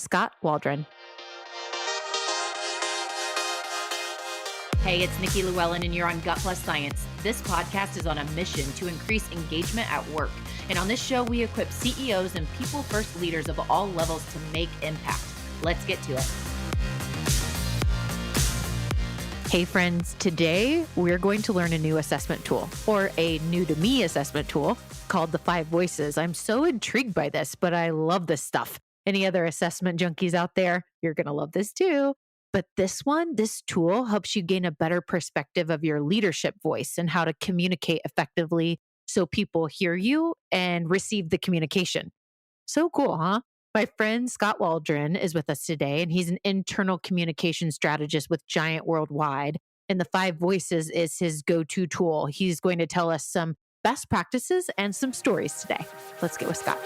Skot Waldron. Hey, it's Nikki Llewellyn, and you're on Gut Plus Science. This podcast is on a mission to increase engagement at work. And on this show, we equip CEOs and people-first leaders of all levels to make impact. Let's get to it. Hey friends, today we're going to learn a new assessment tool, or a new to me assessment tool called the 5 Voices. I'm so intrigued by this, but I love this stuff. Any other assessment junkies out there? You're going to love this too. But this tool helps you gain a better perspective of your leadership voice and how to communicate effectively so people hear you and receive the communication. So cool, huh? My friend Skot Waldron is with us today, and he's an internal communication strategist with Giant Worldwide. And the 5 Voices is his go-to tool. He's going to tell us some best practices and some stories today. Let's get with Skot.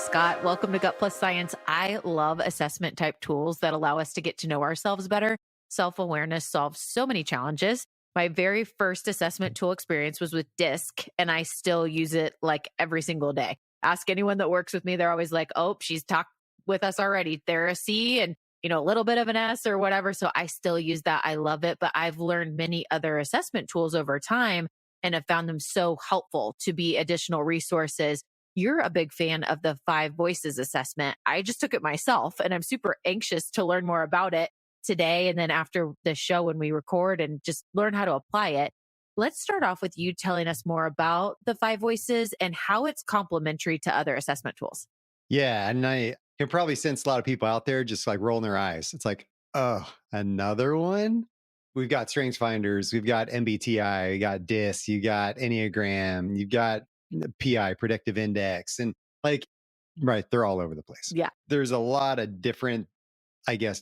Skot, welcome to Gut Plus Science. I love assessment type tools that allow us to get to know ourselves better. Self-awareness solves so many challenges. My very first assessment tool experience was with DISC, and I still use it like every single day. Ask anyone that works with me, they're always like, oh, she's talked with us already. They're a C and, a little bit of an S or whatever. So I still use that. I love it. But I've learned many other assessment tools over time and have found them so helpful to be additional resources. You're a big fan of the 5 Voices assessment. I just took it myself, and I'm super anxious to learn more about it today. And then after the show, when we record, and just learn how to apply it. Let's start off with you telling us more about the 5 Voices and how it's complementary to other assessment tools. Yeah. And I can probably sense a lot of people out there just like rolling their eyes. It's like, oh, another one? We've got strengths finders. We've got MBTI. You got DISC. You got Enneagram. You've got PI, predictive index. And right, they're all over the place. Yeah. There's a lot of different,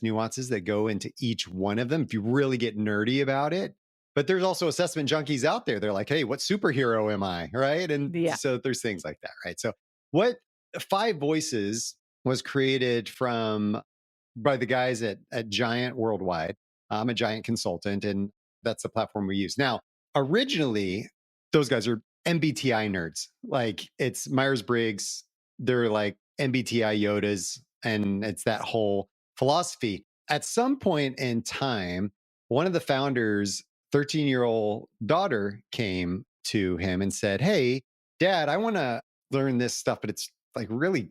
nuances that go into each one of them if you really get nerdy about it. But there's also assessment junkies out there. They're like, hey, what superhero am I? Right. And so there's things like that. Right. So what 5 Voices was created by the guys at Giant Worldwide. I'm a Giant consultant, and that's the platform we use. Now, originally, those guys are MBTI nerds. Like, it's Myers-Briggs. They're like MBTI Yodas. And it's that whole philosophy. At some point in time, one of the founders' 13-year-old daughter came to him and said, hey, Dad, I want to learn this stuff, but it's like really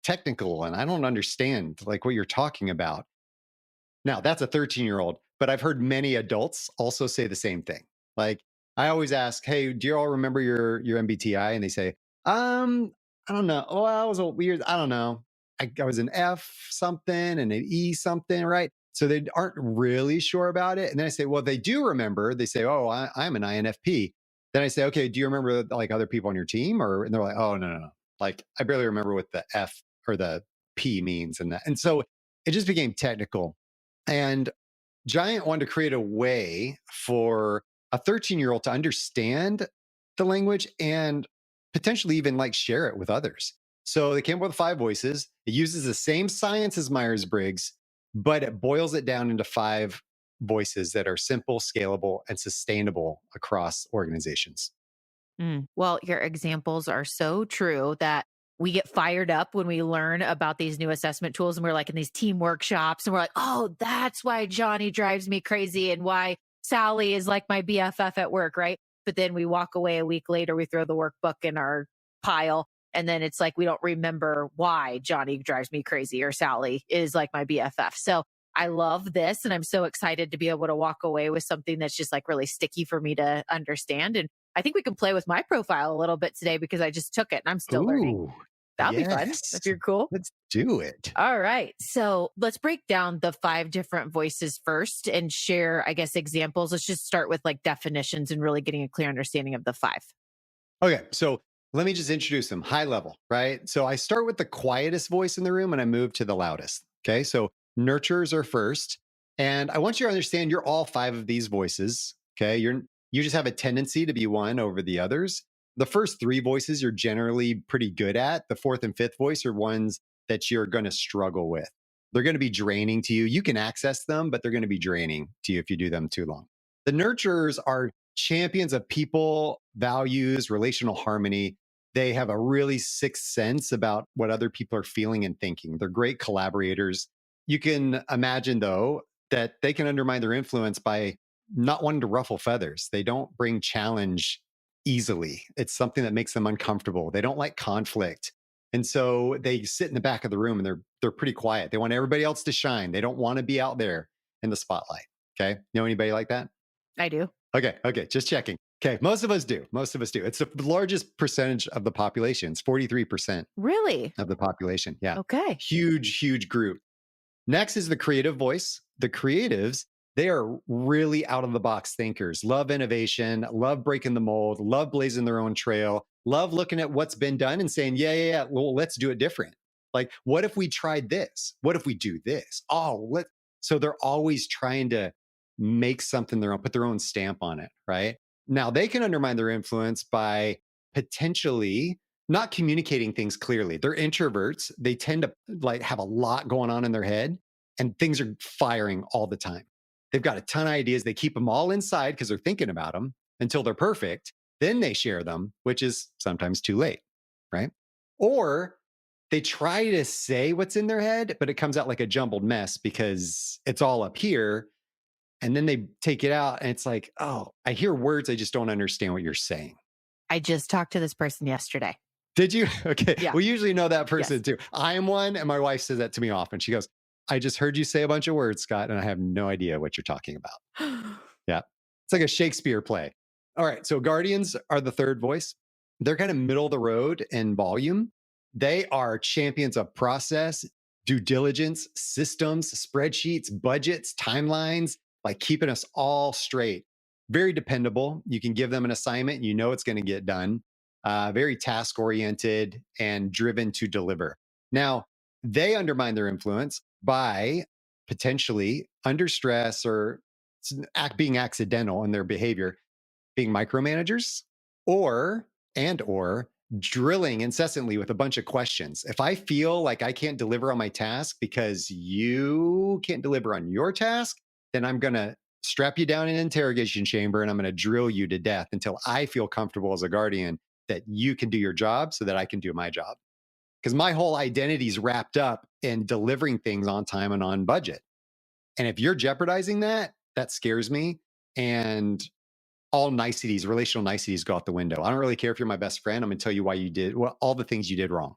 technical and I don't understand like what you're talking about. Now, that's a 13-year-old, but I've heard many adults also say the same thing. Like, I always ask, hey, do you all remember your MBTI? And they say, I don't know. Oh, I was a weird, I don't know. I was an F something and an E something, right? So they aren't really sure about it. And then I say, well, they do remember. They say, oh, I'm an INFP. Then I say, okay, do you remember like other people on your team? And they're like, oh, no. Like, I barely remember what the F or the P means and that. And so it just became technical. And Giant wanted to create a way for a 13-year-old to understand the language and potentially even like share it with others. So they came up with 5 Voices. It uses the same science as Myers-Briggs, but it boils it down into 5 voices that are simple, scalable, and sustainable across organizations. Well, your examples are so true that we get fired up when we learn about these new assessment tools, and we're like in these team workshops and we're like, oh, that's why Johnny drives me crazy and why Sally is like my BFF at work, right? But then we walk away a week later, we throw the workbook in our pile, and then it's like we don't remember why Johnny drives me crazy or Sally is like my BFF. So I love this, and I'm so excited to be able to walk away with something that's just like really sticky for me to understand. And I think we can play with my profile a little bit today because I just took it and I'm still learning. That'll be fun if you're cool. Let's do it. All right. So let's break down the 5 different voices first and share, I guess, examples. Let's just start with like definitions and really getting a clear understanding of the 5. Okay. So let me just introduce them high level, right? So I start with the quietest voice in the room and I move to the loudest. Okay. So nurturers are first. And I want you to understand you're all 5 of these voices. Okay. You just have a tendency to be one over the others. The first 3 voices you're generally pretty good at. The 4th and 5th voice are ones that you're going to struggle with. They're going to be draining to you. You can access them, but they're going to be draining to you if you do them too long. The nurturers are champions of people, values, relational harmony. They have a really sixth sense about what other people are feeling and thinking. They're great collaborators. You can imagine, though, that they can undermine their influence by not wanting to ruffle feathers. They don't bring challenge easily. It's something that makes them uncomfortable. They don't like conflict. And so they sit in the back of the room and they're pretty quiet. They want everybody else to shine. They don't want to be out there in the spotlight. Okay. Know anybody like that? I do. Okay. Just checking. Okay. Most of us do. It's the largest percentage of the population. It's 43% Really? of the population. Yeah. Okay. Huge group. Next is the creative voice. The creatives, they are really out of the box thinkers, love innovation, love breaking the mold, love blazing their own trail, love looking at what's been done and saying, yeah, well, let's do it different. Like, what if we tried this? What if we do this? So they're always trying to make something their own, put their own stamp on it, right? Now they can undermine their influence by potentially not communicating things clearly. They're introverts. They tend to like have a lot going on in their head and things are firing all the time. They've got a ton of ideas. They keep them all inside because they're thinking about them until they're perfect. Then they share them, which is sometimes too late, right? Or they try to say what's in their head, but it comes out like a jumbled mess because it's all up here. And then they take it out and it's like, oh, I hear words. I just don't understand what you're saying. I just talked to this person yesterday. Did you? Okay. Yeah. We usually know that person too. I am one. And my wife says that to me often. She goes, I just heard you say a bunch of words, Scott, and I have no idea what you're talking about. Yeah. It's like a Shakespeare play. All right. So guardians are the third voice. They're kind of middle of the road in volume. They are champions of process, due diligence, systems, spreadsheets, budgets, timelines, like keeping us all straight. Very dependable. You can give them an assignment and you know it's going to get done. Very task oriented and driven to deliver. Now, they undermine their influence by potentially under stress or being accidental in their behavior, being micromanagers or drilling incessantly with a bunch of questions. If I feel like I can't deliver on my task because you can't deliver on your task, then I'm going to strap you down in an interrogation chamber and I'm going to drill you to death until I feel comfortable as a guardian that you can do your job so that I can do my job. Because my whole identity is wrapped up in delivering things on time and on budget. And if you're jeopardizing that, that scares me. And all niceties, relational niceties go out the window. I don't really care if you're my best friend. I'm going to tell you why you did all the things you did wrong.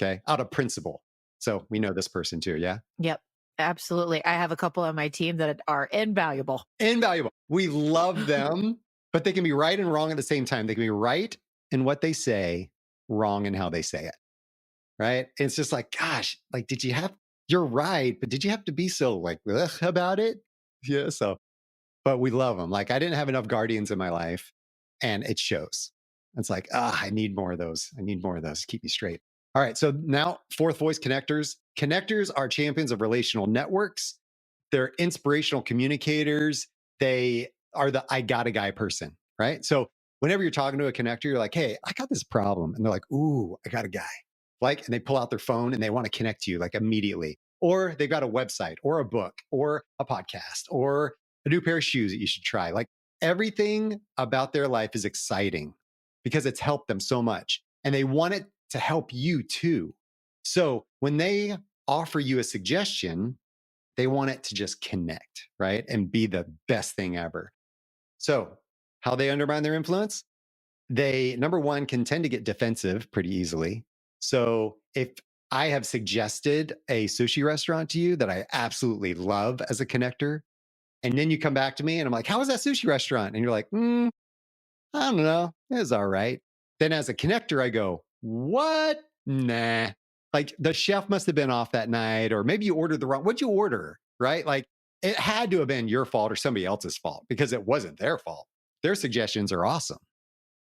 Okay. Out of principle. So we know this person too. Yeah. Yep. Absolutely. I have a couple on my team that are invaluable. Invaluable. We love them, but they can be right and wrong at the same time. They can be right in what they say, wrong in how they say it. Right. And it's just like, gosh, like, you're right, but did you have to be so like about it? Yeah. So, but we love them. Like, I didn't have enough guardians in my life and it shows. It's like, I need more of those. Keep me straight. All right. So now fourth voice connectors. Connectors are champions of relational networks. They're inspirational communicators. They are the I got a guy person, right? So whenever you're talking to a connector, you're like, hey, I got this problem. And they're like, ooh, I got a guy. Like, and they pull out their phone and they want to connect to you like immediately. Or they've got a website or a book or a podcast or a new pair of shoes that you should try. Like everything about their life is exciting because it's helped them so much. And they want it to help you too. So when they offer you a suggestion, they want it to just connect, right? And be the best thing ever. So how they undermine their influence? They, number one, can tend to get defensive pretty easily. So if I have suggested a sushi restaurant to you that I absolutely love as a connector, and then you come back to me and I'm like, how was that sushi restaurant? And you're like, I don't know. It was all right. Then as a connector, I go, what? Nah. Like the chef must have been off that night, or maybe you ordered the wrong, what'd you order? Right? Like it had to have been your fault or somebody else's fault because it wasn't their fault. Their suggestions are awesome.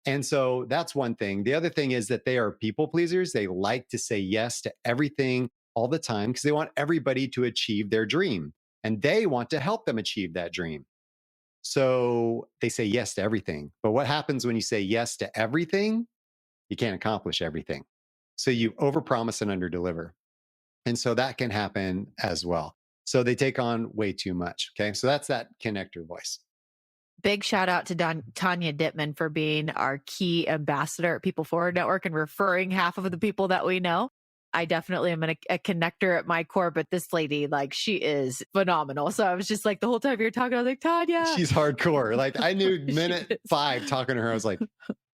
And so that's one thing. The other thing is that they are people pleasers. They like to say yes to everything all the time because they want everybody to achieve their dream and they want to help them achieve that dream. So they say yes to everything. But what happens when you say yes to everything? You can't accomplish everything. So you overpromise and underdeliver. And so that can happen as well. So they take on way too much. Okay. So that's that connector voice. Big shout out to Tanya Dittman for being our key ambassador at People Forward Network and referring half of the people that we know. I definitely am a connector at my core, but this lady, like, she is phenomenal. So I was just like, the whole time you were talking, I was like, Tanya. She's hardcore. Like, I knew minute 5 talking to her, I was like,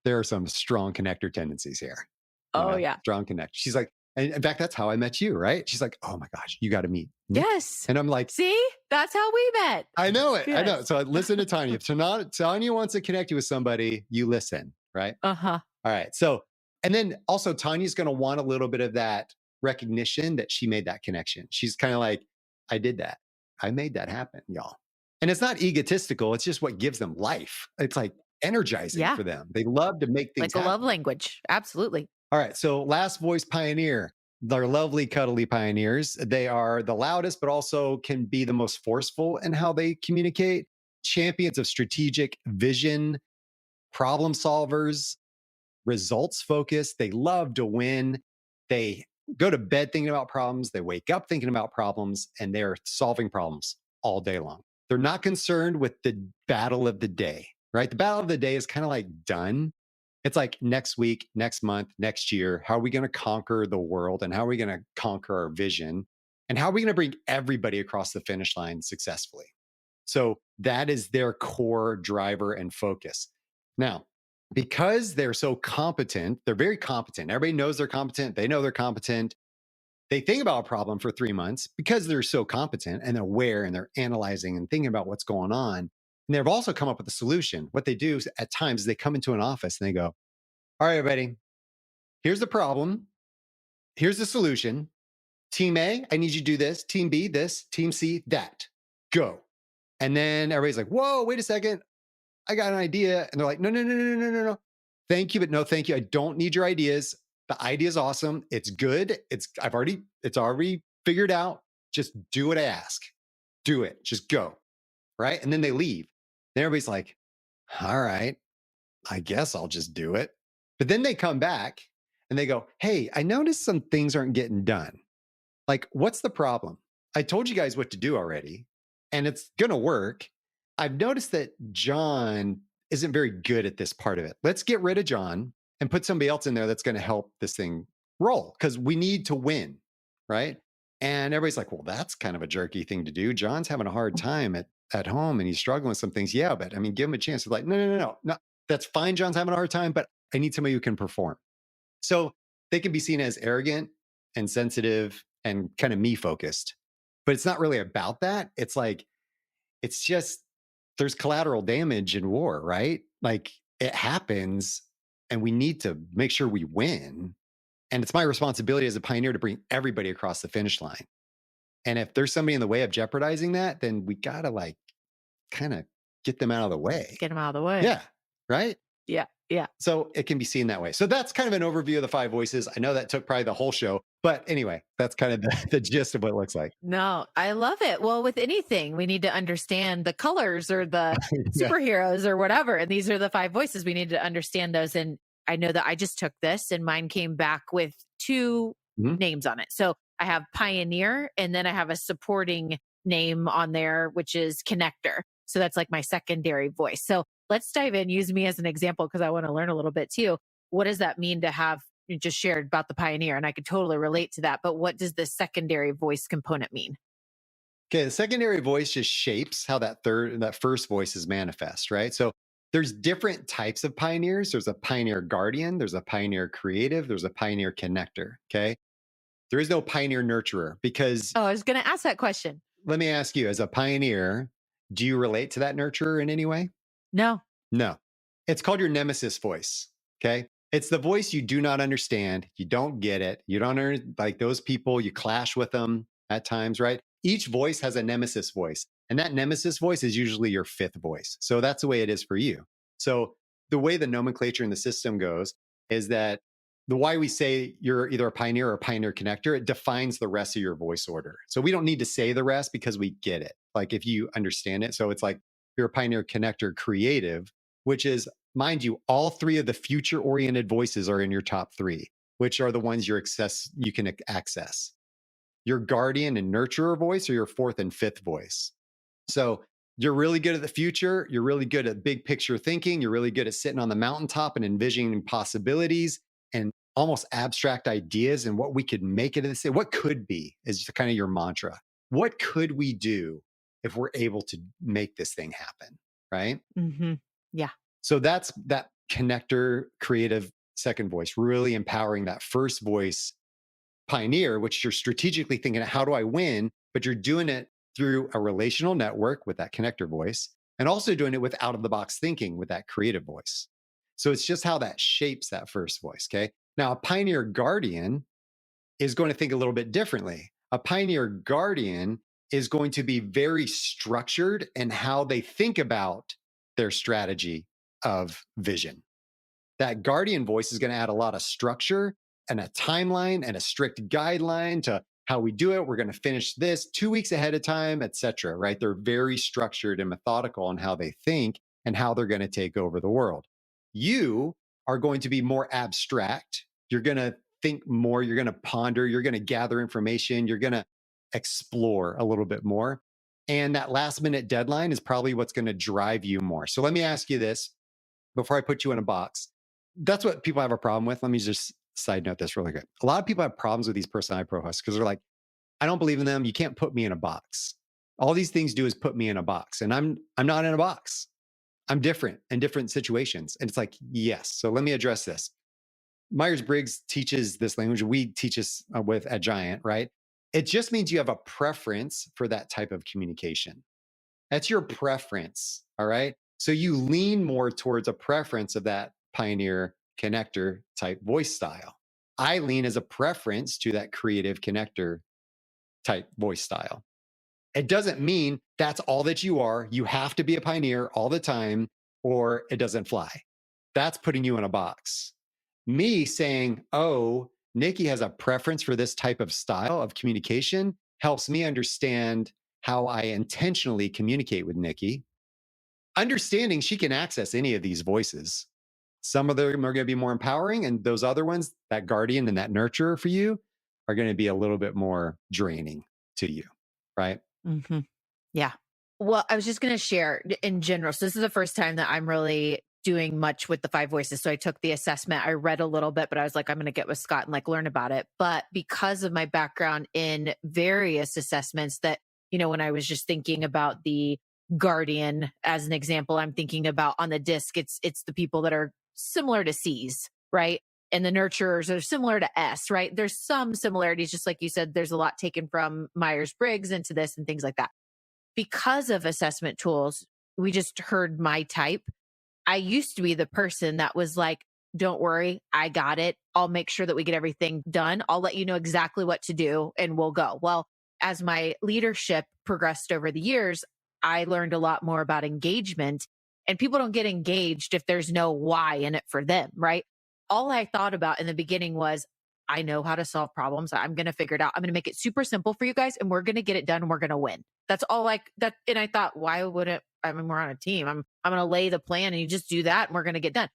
there are some strong connector tendencies here. Yeah. Strong connect. She's like, and in fact, that's how I met you, right? She's like, oh my gosh, you got to meet Nick. Yes. And I'm like, see, that's how we met. I know it. Yes. I know. So listen to Tanya. If Tanya wants to connect you with somebody, you listen, right? Uh-huh. All right. So, and then also Tanya's going to want a little bit of that recognition that she made that connection. She's kind of like, I did that. I made that happen, y'all. And it's not egotistical. It's just what gives them life. It's like energizing for them. They love to make things like a love language. Absolutely. All right. So last voice pioneer, they're lovely, cuddly pioneers. They are the loudest, but also can be the most forceful in how they communicate. Champions of strategic vision, problem solvers, results focused. They love to win. They go to bed thinking about problems. They wake up thinking about problems, and they're solving problems all day long. They're not concerned with the battle of the day, right? The battle of the day is kind of like done. It's like next week, next month, next year. How are we going to conquer the world? And how are we going to conquer our vision? And how are we going to bring everybody across the finish line successfully? So that is their core driver and focus. Now, because they're so competent, they're very competent. Everybody knows they're competent. They know they're competent. They think about a problem for 3 months because they're so competent and they're aware and they're analyzing and thinking about what's going on. And they've also come up with a solution. What they do is at times they come into an office and they go, all right, everybody, here's the problem. Here's the solution. Team A, I need you to do this. Team B, this. Team C, that. Go. And then everybody's like, whoa, wait a second. I got an idea. And they're like, no. Thank you, but no, thank you. I don't need your ideas. The idea is awesome. It's good. It's already figured out. Just do what I ask. Do it. Just go. Right. And then they leave. Then everybody's like, all right, I guess I'll just do it. But then they come back and they go, hey, I noticed some things aren't getting done. Like, what's the problem? I told you guys what to do already, and it's going to work. I've noticed that John isn't very good at this part of it. Let's get rid of John and put somebody else in there that's going to help this thing roll because we need to win, right? And everybody's like, well, that's kind of a jerky thing to do. John's having a hard time at home and he's struggling with some things. Yeah, but I mean, give him a chance. They're like, no. That's fine. John's having a hard time, but I need somebody who can perform. So they can be seen as arrogant and sensitive and kind of me focused, but it's not really about that. It's like, it's just, there's collateral damage in war, right? Like it happens and we need to make sure we win. And it's my responsibility as a pioneer to bring everybody across the finish line. And if there's somebody in the way of jeopardizing that, then we got to like kind of get them out of the way. Get them out of the way. Yeah. Right? Yeah. So it can be seen that way. So that's kind of an overview of the 5 voices. I know that took probably the whole show, but anyway, that's kind of the gist of what it looks like. No, I love it. Well, with anything, we need to understand the colors or the superheroes or whatever. And these are the 5 voices. We need to understand those. And I know that I just took this and mine came back with 2 names on it. So I have pioneer and then I have a supporting name on there, which is connector. So that's like my secondary voice. So let's dive in, use me as an example, because I want to learn a little bit too. What does that mean to have you just shared about the pioneer? And I could totally relate to that. But what does the secondary voice component mean? Okay, the secondary voice just shapes how that first voice is manifest, right? So there's different types of pioneers. There's a pioneer guardian, there's a pioneer creative, there's a pioneer connector, okay? There is no pioneer nurturer because... Oh, I was going to ask that question. Let me ask you, as a pioneer, do you relate to that nurturer in any way? No. It's called your nemesis voice. Okay. It's the voice you do not understand. You don't get it. You don't like those people, you clash with them at times, right? Each voice has a nemesis voice, and that nemesis voice is usually your 5th voice. So that's the way it is for you. So the way the nomenclature in the system goes is that the why we say you're either a pioneer or a pioneer connector, it defines the rest of your voice order. So we don't need to say the rest because we get it. Like if you understand it. So it's like you're a pioneer connector creative, which is, mind you, all 3 of the future oriented voices are in your top 3, which are the ones you can access. Your guardian and nurturer voice are your 4th and 5th voice. So You're really good at the future. You're really good at big picture thinking. You're really good at sitting on the mountaintop and envisioning possibilities and almost abstract ideas and what we could make it of this. What could be is kind of your mantra. What could we do if we're able to make this thing happen? Right. Mm-hmm. Yeah. So that's that connector, creative second voice, really empowering that first voice pioneer, which you're strategically thinking, how do I win? But you're doing it through a relational network with that connector voice and also doing it with out of the box thinking with that creative voice. So it's just how that shapes that first voice. Okay. Now, a pioneer guardian is going to think a little bit differently. A pioneer guardian is going to be very structured in how they think about their strategy of vision. That guardian voice is going to add a lot of structure and a timeline and a strict guideline to how we do it. We're going to finish this 2 weeks ahead of time, et cetera, right? They're very structured and methodical in how they think and how they're going to take over the world. You are going to be more abstract. You're going to think more. You're going to ponder. You're going to gather information. You're going to explore a little bit more. And that last minute deadline is probably what's going to drive you more. So let me ask you this before I put you in a box. That's what people have a problem with. Let me just side note this really good. A lot of people have problems with these personality profiles because they're like, I don't believe in them. You can't put me in a box. All these things do is put me in a box. And I'm not in a box. I'm different in different situations. And it's like, yes. So let me address this. Myers-Briggs teaches this language. We teach this with at Giant, right? It just means you have a preference for that type of communication. That's your preference. All right. So you lean more towards a preference of that pioneer connector type voice style. I lean as a preference to that creative connector type voice style. It doesn't mean that's all that you are. You have to be a pioneer all the time or it doesn't fly. That's putting you in a box. Me saying, oh, Nikki has a preference for this type of style of communication helps me understand how I intentionally communicate with Nikki, understanding she can access any of these voices. Some of them are going to be more empowering, and those other ones, that guardian and that nurturer for you, are going to be a little bit more draining to you, right? Mm-hmm. Yeah. Well, I was just going to share in general. So this is the first time that I'm really doing much with the 5 voices. So I took the assessment. I read a little bit, but I was like, I'm going to get with Skot and like learn about it. But because of my background in various assessments that, when I was just thinking about the guardian as an example, I'm thinking about on the disc, it's the people that are similar to C's, right? And the nurturers are similar to S, right? There's some similarities, just like you said, there's a lot taken from Myers-Briggs into this and things like that. Because of assessment tools, we just heard my type. I used to be the person that was like, don't worry, I got it. I'll make sure that we get everything done. I'll let you know exactly what to do and we'll go. Well, as my leadership progressed over the years, I learned a lot more about engagement, and people don't get engaged if there's no why in it for them, right? All I thought about in the beginning was, I know how to solve problems. I'm going to figure it out. I'm going to make it super simple for you guys and we're going to get it done and we're going to win. That's all like that. And I thought, why wouldn't, I mean, we're on a team. I'm going to lay the plan and you just do that and we're going to get done.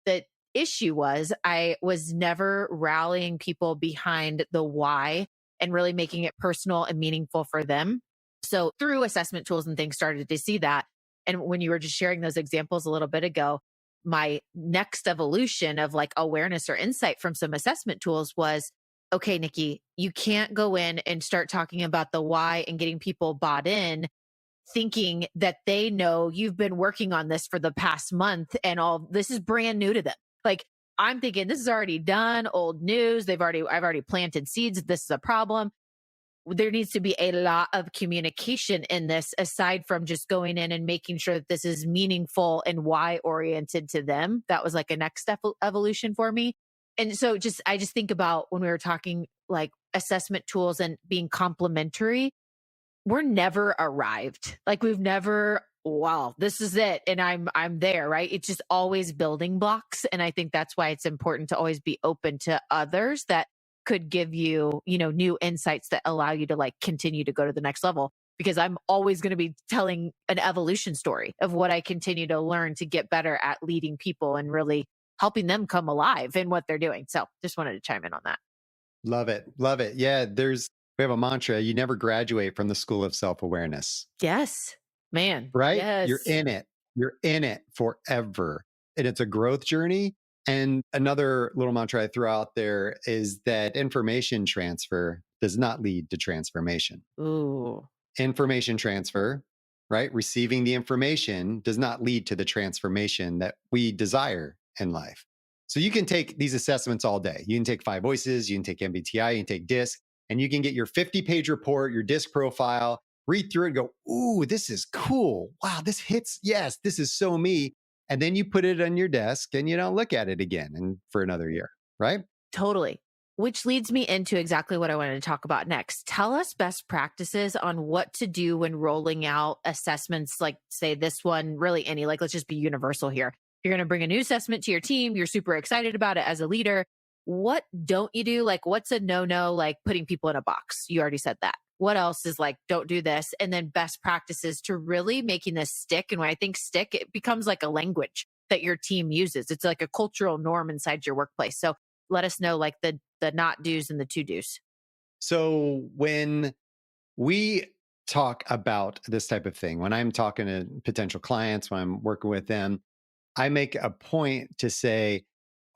The issue was I was never rallying people behind the why and really making it personal and meaningful for them. So through assessment tools and things started to see that. And when you were just sharing those examples a little bit ago, my next evolution of like awareness or insight from some assessment tools was, okay, Nikki, you can't go in and start talking about the why and getting people bought in, thinking that they know you've been working on this for the past month and all this is brand new to them. Like I'm thinking this is already done, old news. I've already planted seeds. This is a problem. There needs to be a lot of communication in this, aside from just going in and making sure that this is meaningful and why oriented to them. That was like a next step evolution for me. And so I just think about when we were talking like assessment tools and being complementary, we're never arrived. Like we've never, wow, this is it. And I'm there, right? It's just always building blocks. And I think that's why it's important to always be open to others that could give you, new insights that allow you to like continue to go to the next level, because I'm always going to be telling an evolution story of what I continue to learn to get better at leading people and really helping them come alive in what they're doing. So just wanted to chime in on that. Love it. Love it. Yeah. We have a mantra. You never graduate from the school of self-awareness. Yes. Man, right? You're yes. in it. You're in it forever. And it's a growth journey. And another little mantra I throw out there is that information transfer does not lead to transformation. Ooh, Information transfer, right? Receiving the information does not lead to the transformation that we desire in life. So you can take these assessments all day. You can take 5 Voices, you can take MBTI, you can take DISC, and you can get your 50-page report, your DISC profile, read through it and go, ooh, this is cool. Wow, this hits. Yes, this is so me. And then you put it on your desk and you don't look at it again and for another year, right? totally. Which leads me into exactly what I wanted to talk about next. Tell us best practices on what to do when rolling out assessments, like, say, this one, really any, like, let's just be universal here. You're going to bring a new assessment to your team. You're super excited about it as a leader. What don't you do? Like, what's a no no, like putting people in a box? You already said that. What else is like, don't do this? And then best practices to really making this stick. And when I think stick, it becomes like a language that your team uses. It's like a cultural norm inside your workplace. So let us know like the not do's and the to do's. So when we talk about this type of thing, when I'm talking to potential clients, when I'm working with them, I make a point to say,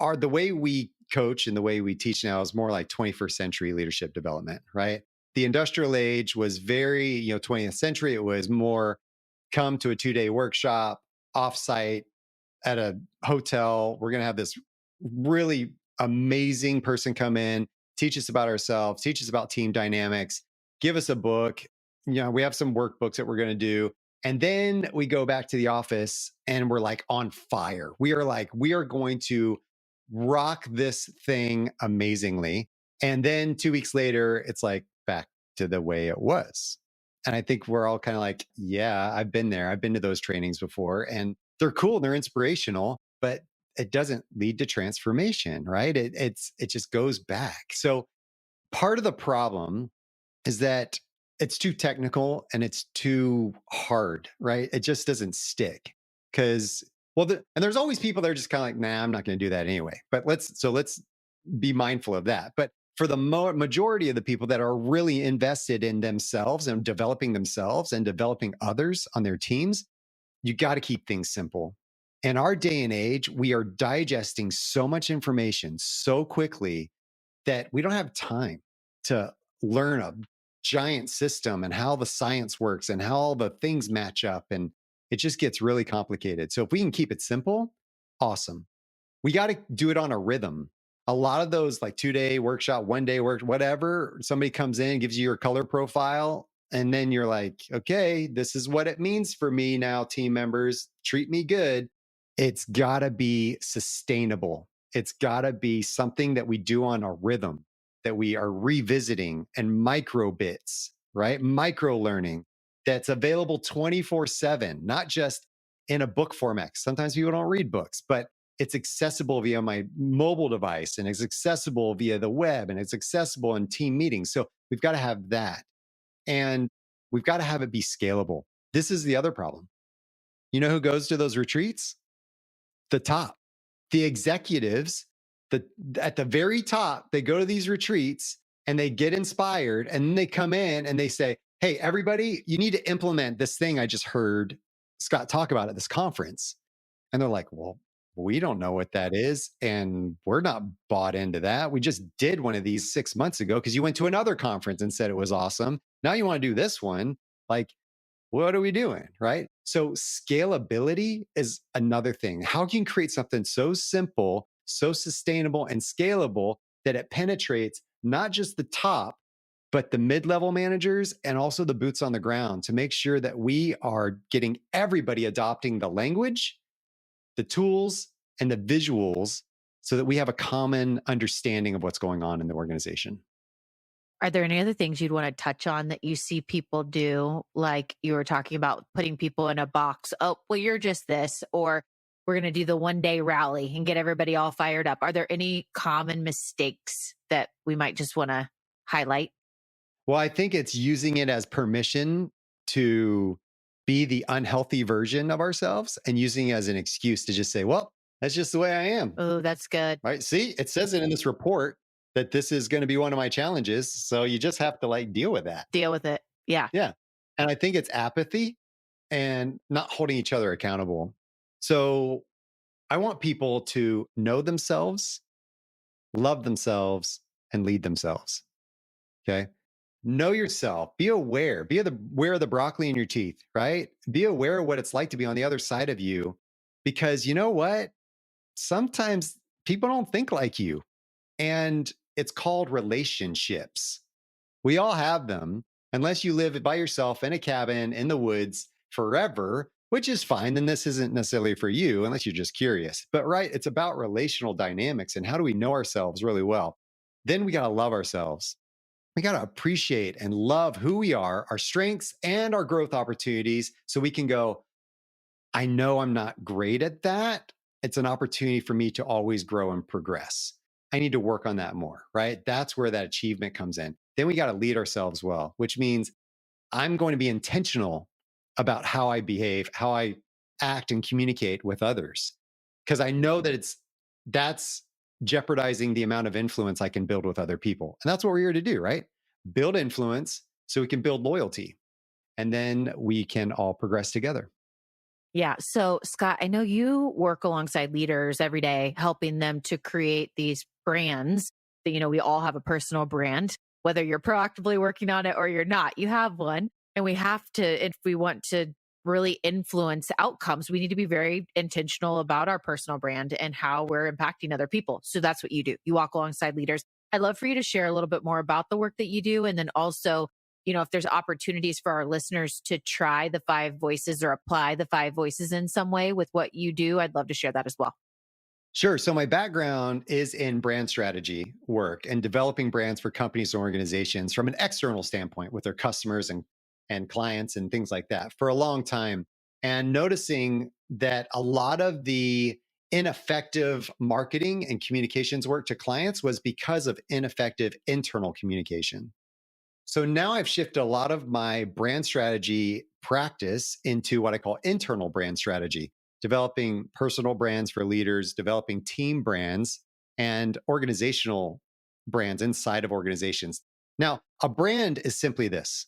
are the way we coach and the way we teach now is more like 21st century leadership development, right? The industrial age was very, 20th century, it was more come to a 2-day workshop, offsite at a hotel. We're going to have this really amazing person come in, teach us about ourselves, teach us about team dynamics, give us a book. We have some workbooks that we're going to do. And then we go back to the office and we're like on fire. We are going to rock this thing amazingly. And then 2 weeks later, it's like back to the way it was. And I think we're all kind of like, yeah, I've been there. I've been to those trainings before and they're cool and they're inspirational, but it doesn't lead to transformation, right? It just goes back. So part of the problem is that it's too technical and it's too hard, right? It just doesn't stick because and there's always people that are just kind of like, nah, I'm not going to do that anyway. But let's be mindful of that. But for the majority of the people that are really invested in themselves and developing themselves and developing others on their teams, you got to keep things simple. In our day and age, we are digesting so much information so quickly that we don't have time to learn a giant system and how the science works and how all the things match up. And it just gets really complicated. So if we can keep it simple, awesome. We got to do it on a rhythm. A lot of those like 2-day workshop, 1-day work, whatever, somebody comes in, gives you your color profile. And then you're like, okay, this is what it means for me now, team members, treat me good. It's got to be sustainable. It's got to be something that we do on a rhythm, that we are revisiting and micro bits, right? Micro learning that's available 24/7, not just in a book format. Sometimes people don't read books, but it's accessible via my mobile device and it's accessible via the web and it's accessible in team meetings. So we've got to have that. And we've got to have it be scalable. This is the other problem. You know who goes to those retreats? The top. The executives, at the very top, they go to these retreats and they get inspired and then they come in and they say, hey, everybody, you need to implement this thing I just heard Scott talk about at this conference. And they're like, well, we don't know what that is. And we're not bought into that. We just did one of these 6 months ago because you went to another conference and said it was awesome. Now you want to do this one. Like, what are we doing? Right. So scalability is another thing. How can you create something so simple, so sustainable and scalable that it penetrates not just the top, but the mid-level managers and also the boots on the ground to make sure that we are getting everybody adopting the language, the tools, and the visuals so that we have a common understanding of what's going on in the organization. Are there any other things you'd want to touch on that you see people do? Like you were talking about putting people in a box. Oh, well, you're just this, or we're going to do the 1-day rally and get everybody all fired up. Are there any common mistakes that we might just want to highlight? Well, I think it's using it as permission to be the unhealthy version of ourselves and using it as an excuse to just say, well, that's just the way I am. Oh, that's good. Right. See, it says it in this report that this is going to be one of my challenges. So you just have to like deal with that. Deal with it. Yeah. Yeah. And I think it's apathy. and not holding each other accountable. So I want people to know themselves, love themselves, and lead themselves. Okay. Know yourself. Be aware. Aware of the broccoli in your teeth, right? Be aware of what it's like to be on the other side of you. Because you know what? Sometimes people don't think like you. And it's called relationships. We all have them, unless you live by yourself in a cabin in the woods forever, which is fine. Then this isn't necessarily for you, unless you're just curious. But right, it's about relational dynamics and how do we know ourselves really well. Then we got to love ourselves. We got to appreciate and love who we are, our strengths and our growth opportunities, so we can go, I know I'm not great at that. It's an opportunity for me to always grow and progress. I need to work on that more, right? That's where that achievement comes in. Then we got to lead ourselves well, which means I'm going to be intentional about how I behave, how I act and communicate with others. Because I know that that's jeopardizing the amount of influence I can build with other people. And that's what we're here to do, right? Build influence so we can build loyalty. And then we can all progress together. Yeah. So, Scott, I know you work alongside leaders every day, helping them to create these brands that, we all have a personal brand, whether you're proactively working on it or you're not, you have one. And we have to, if we want to really influence outcomes, we need to be very intentional about our personal brand and how we're impacting other people. So that's what you do. You walk alongside leaders. I'd love for you to share a little bit more about the work that you do. And then also, if there's opportunities for our listeners to try the 5 voices or apply the 5 voices in some way with what you do, I'd love to share that as well. Sure. So my background is in brand strategy work and developing brands for companies and organizations from an external standpoint with their customers and clients and things like that for a long time. And noticing that a lot of the ineffective marketing and communications work to clients was because of ineffective internal communication. So now I've shifted a lot of my brand strategy practice into what I call internal brand strategy, developing personal brands for leaders, developing team brands and organizational brands inside of organizations. Now, a brand is simply this: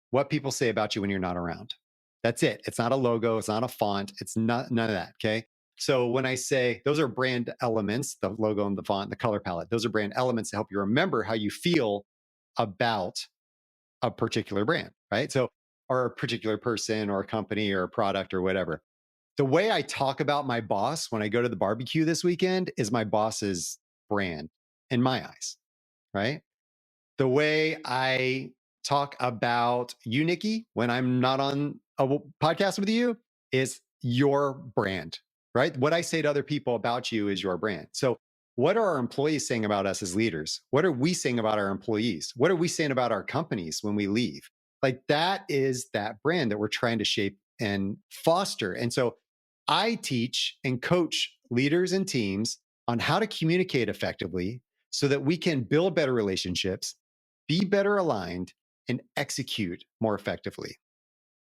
what people say about you when you're not around. That's it. It's not a logo, it's not a font, it's not none of that. Okay. So when I say those are brand elements, the logo and the font, the color palette, those are brand elements to help you remember how you feel about a particular brand, right? So, or a particular person or a company or a product or whatever. The way I talk about my boss when I go to the barbecue this weekend is my boss's brand in my eyes, right? The way I talk about you, Nikki, when I'm not on a podcast with you is your brand, right? What I say to other people about you is your brand. So, what are our employees saying about us as leaders? What are we saying about our employees? What are we saying about our companies when we leave? Like that is that brand that we're trying to shape and foster. And so I teach and coach leaders and teams on how to communicate effectively so that we can build better relationships, be better aligned, and execute more effectively,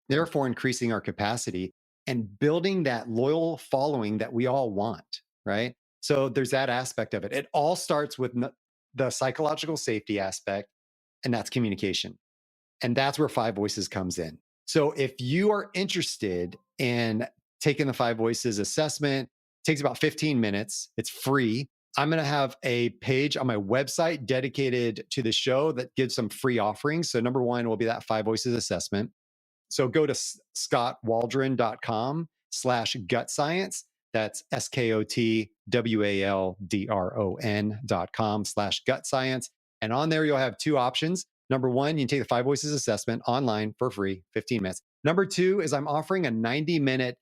therefore increasing our capacity and building that loyal following that we all want, right? So there's that aspect of it. It all starts with the psychological safety aspect, and that's communication. And that's where 5 voices comes in. So if you are interested in taking the 5 voices assessment, it takes about 15 minutes. It's free. I'm going to have a page on my website dedicated to the show that gives some free offerings. So number one will be that 5 voices assessment. So go to skotwaldron.com/gut science. That's SKOTWALDRON.com/gut science. And on there, you'll have 2 options. Number one, you can take the 5 voices assessment online for free, 15 minutes. Number two is I'm offering a 90-minute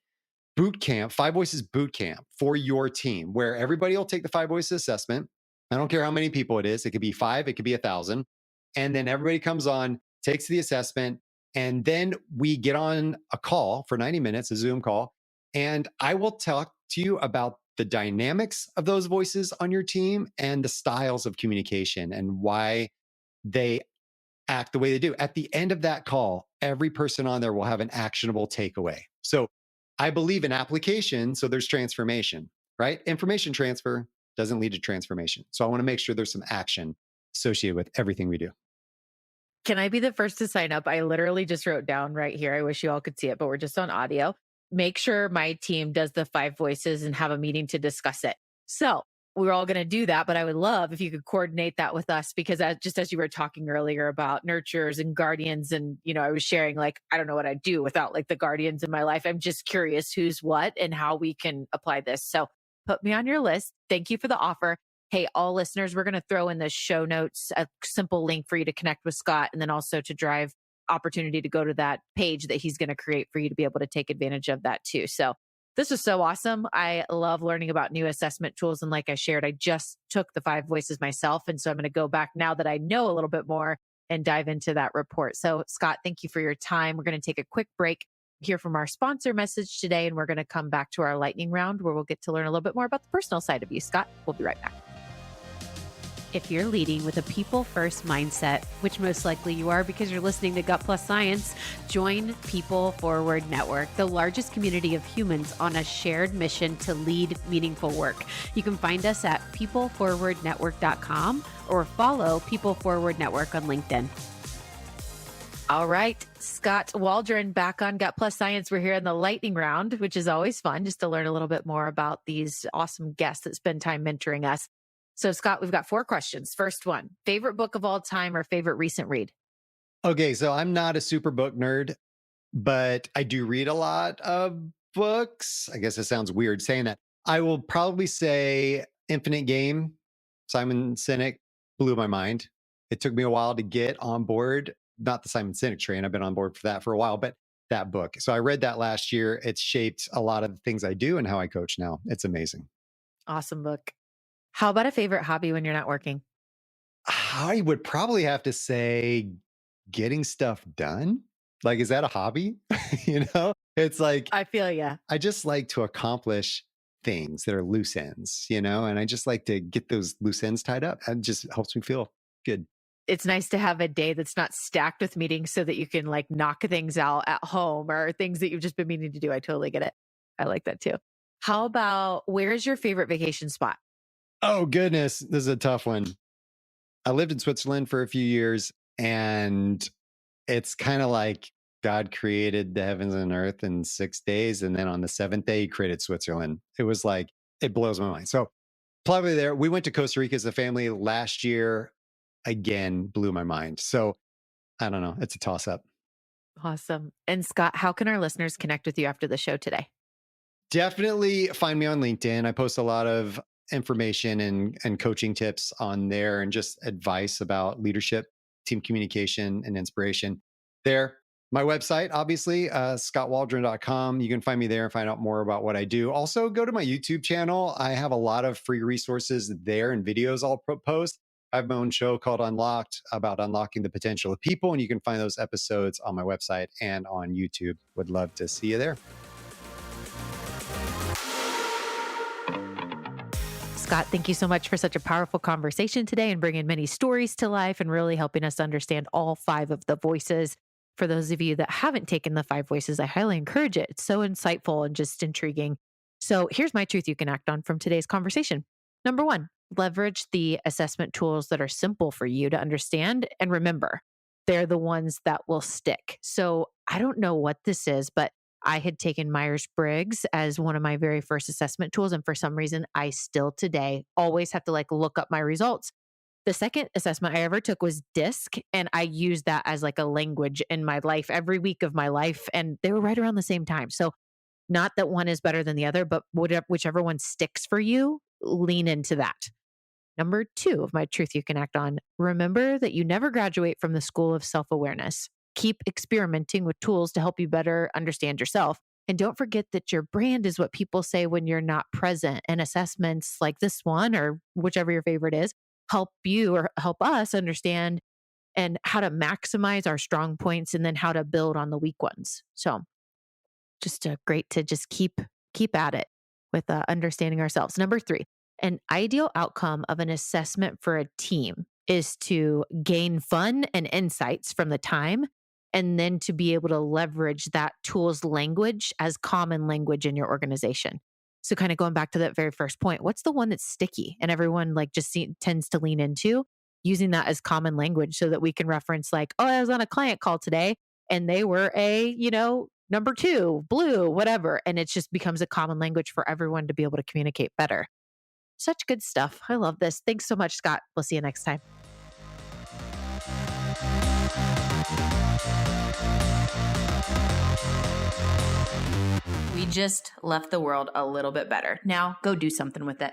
boot camp, 5 voices boot camp for your team, where everybody will take the 5 voices assessment. I don't care how many people it is. It could be 5, it could be 1,000. And then everybody comes on, takes the assessment, and then we get on a call for 90 minutes, a Zoom call. And I will talk to you about the dynamics of those voices on your team and the styles of communication and why they act the way they do. At the end of that call, every person on there will have an actionable takeaway. So I believe in application. So there's transformation, right? Information transfer doesn't lead to transformation. So I want to make sure there's some action associated with everything we do. Can I be the first to sign up? I literally just wrote down right here. I wish you all could see it, but we're just on audio. Make sure my team does the 5 voices and have a meeting to discuss it. So we're all going to do that, but I would love if you could coordinate that with us because just as you were talking earlier about nurturers and guardians, and I was sharing like, I don't know what I'd do without like the guardians in my life. I'm just curious who's what and how we can apply this. So put me on your list. Thank you for the offer. Hey, all listeners, we're going to throw in the show notes a simple link for you to connect with Skot and then also to drive opportunity to go to that page that he's going to create for you to be able to take advantage of that too. So this was so awesome. I love learning about new assessment tools. And like I shared, I just took the 5 voices myself. And so I'm going to go back now that I know a little bit more and dive into that report. So Skot, thank you for your time. We're going to take a quick break, hear from our sponsor message today, and we're going to come back to our lightning round where we'll get to learn a little bit more about the personal side of you, Skot. We'll be right back. If you're leading with a people-first mindset, which most likely you are because you're listening to Gut Plus Science, join People Forward Network, the largest community of humans on a shared mission to lead meaningful work. You can find us at peopleforwardnetwork.com or follow People Forward Network on LinkedIn. All right, Skot Waldron back on Gut Plus Science. We're here in the lightning round, which is always fun just to learn a little bit more about these awesome guests that spend time mentoring us. So Skot, we've got 4 questions. First one, favorite book of all time or favorite recent read? Okay, so I'm not a super book nerd, but I do read a lot of books. I guess it sounds weird saying that. I will probably say Infinite Game, Simon Sinek, blew my mind. It took me a while to get on board, not the Simon Sinek train. I've been on board for that for a while, but that book. So I read that last year. It's shaped a lot of the things I do and how I coach now. It's amazing. Awesome book. How about a favorite hobby when you're not working? I would probably have to say getting stuff done. Like, is that a hobby? It's like, I feel ya. I just like to accomplish things that are loose ends, and I just like to get those loose ends tied up. It just helps me feel good. It's nice to have a day that's not stacked with meetings so that you can like knock things out at home or things that you've just been meaning to do. I totally get it. I like that too. How about where's your favorite vacation spot? Oh, goodness. This is a tough one. I lived in Switzerland for a few years, and it's kind of like God created the heavens and earth in 6 days. And then on the 7th day, he created Switzerland. It was like, it blows my mind. So probably there. We went to Costa Rica as a family last year. Again, blew my mind. So I don't know. It's a toss up. Awesome. And Skot, how can our listeners connect with you after the show today? Definitely find me on LinkedIn. I post a lot of information and coaching tips on there and just advice about leadership, team communication, and inspiration there. My website, obviously, skotwaldron.com. You can find me there and find out more about what I do. Also, go to my YouTube channel. I have a lot of free resources there and videos I'll post. I have my own show called Unlocked about unlocking the potential of people. And you can find those episodes on my website and on YouTube. Would love to see you there. Skot, thank you so much for such a powerful conversation today and bringing many stories to life and really helping us understand all 5 of the voices. For those of you that haven't taken the 5 voices, I highly encourage it. It's so insightful and just intriguing. So here's my truth you can act on from today's conversation. Number 1, leverage the assessment tools that are simple for you to understand. And remember, they're the ones that will stick. So I don't know what this is, but I had taken Myers-Briggs as one of my very first assessment tools. And for some reason, I still today always have to like look up my results. The second assessment I ever took was DISC. And I used that as like a language in my life every week of my life. And they were right around the same time. So not that one is better than the other, but whichever one sticks for you, lean into that. Number 2 of my truth you can act on, remember that you never graduate from the school of self-awareness. Keep experimenting with tools to help you better understand yourself. And don't forget that your brand is what people say when you're not present. And assessments like this one, or whichever your favorite is, help you or help us understand and how to maximize our strong points and then how to build on the weak ones. So just great to just keep at it with understanding ourselves. Number 3, an ideal outcome of an assessment for a team is to gain fun and insights from the time, and then to be able to leverage that tool's language as common language in your organization. So kind of going back to that very first point, what's the one that's sticky and everyone like just tends to lean into? using that as common language so that we can reference like, oh, I was on a client call today and they were a, number 2, blue, whatever. And it just becomes a common language for everyone to be able to communicate better. Such good stuff. I love this. Thanks so much, Skot. We'll see you next time. We just left the world a little bit better. Now go do something with it.